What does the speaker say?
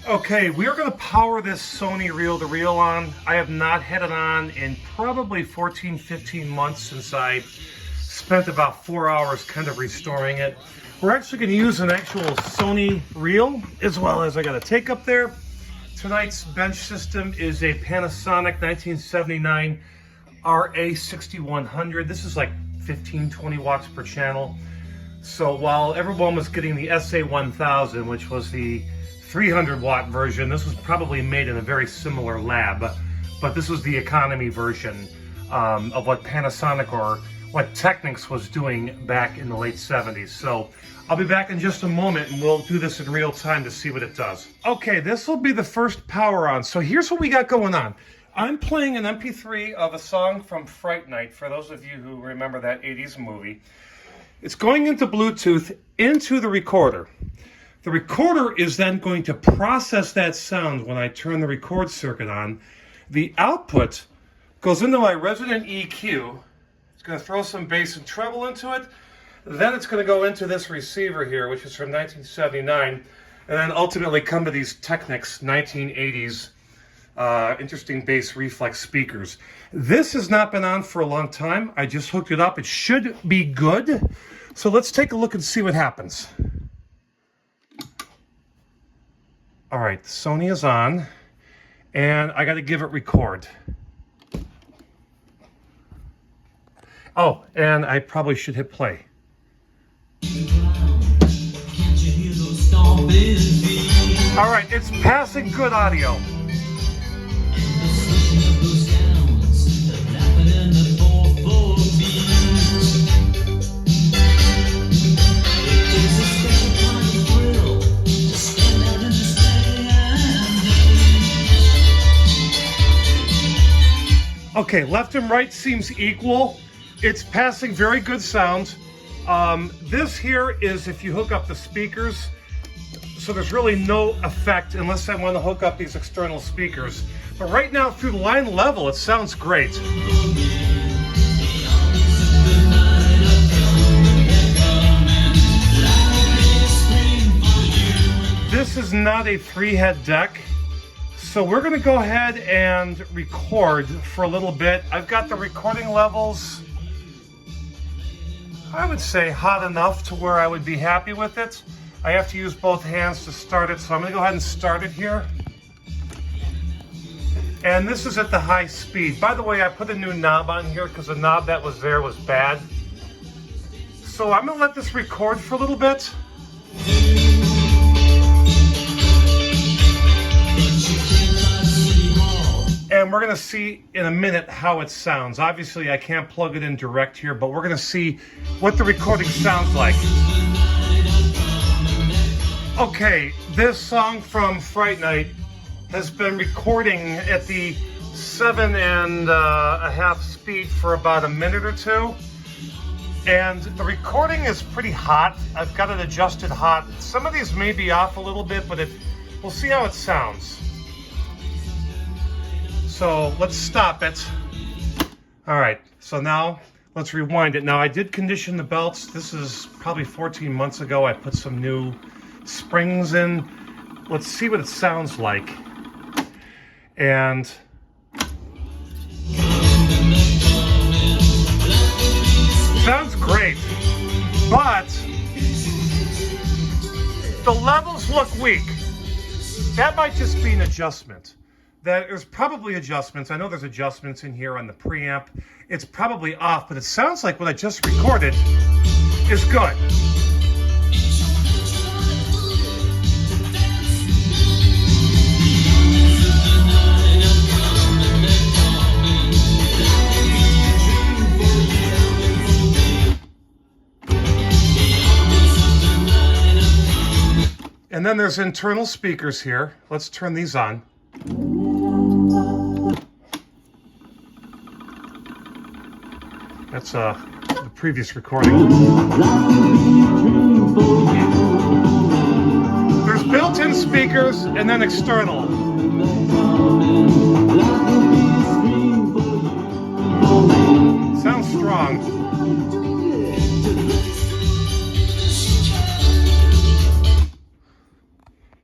Okay, we are going to power this Sony reel-to-reel on. I have not had it on in probably 14-15 months since I spent about 4 hours kind of restoring it. We're actually going to use an actual Sony reel, as well as I got a take up there. Tonight's bench system is a Panasonic 1979 RA 6100. This is like 15-20 watts per channel. So while everyone was getting the SA1000, which was the 300 watt version, this was probably made in a very similar lab, but this was the economy version of what Panasonic or what Technics was doing back in the late 70s. So I'll be back in just a moment and we'll do this in real time to see what it does. Okay, this will be the first power on. So here's what we got going on. I'm playing an MP3 of a song from Fright Night, for those of you who remember that 80s movie. It's going into Bluetooth into the recorder. The recorder is then going to process that sound when I turn the record circuit on. The output goes into my Resident EQ. It's going to throw some bass and treble into it. Then it's going to go into this receiver here, which is from 1979, and then ultimately come to these Technics 1980s interesting bass reflex speakers. This has not been on for a long time. I just hooked it up. It should be good. So let's take a look and see what happens. All right, Sony is on, and I got to give it record. Oh, and I probably should hit play. All right, it's passing good audio. Okay, left and right seems equal. It's passing very good sound. This here is if you hook up the speakers, so there's really no effect unless I want to hook up these external speakers. But right now through the line level, it sounds great. This is not a 3-head deck. So we're going to go ahead and record for a little bit. I've got the recording levels, I would say, hot enough to where I would be happy with it. I have to use both hands to start it, so I'm going to go ahead and start it here. And this is at the high speed. By the way, I put a new knob on here because the knob that was there was bad. So I'm going to let this record for a little bit. And we're going to see in a minute how it sounds. Obviously, I can't plug it in direct here, but we're going to see what the recording sounds like. Okay, this song from Fright Night has been recording at the 7.5 speed for about a minute or two. And the recording is pretty hot. I've got it adjusted hot. Some of these may be off a little bit, but we'll see how it sounds. So let's stop it. All right, so now let's rewind it. Now I did condition the belts. This is probably 14 months ago. I put some new springs in. Let's see what it sounds like. And sounds great, but the levels look weak. That might just be an adjustment. There's probably adjustments. I know there's adjustments in here on the preamp. It's probably off, but it sounds like what I just recorded is good. And then there's internal speakers here. Let's turn these on. That's the previous recording. There's built-in speakers and then external. Sounds strong.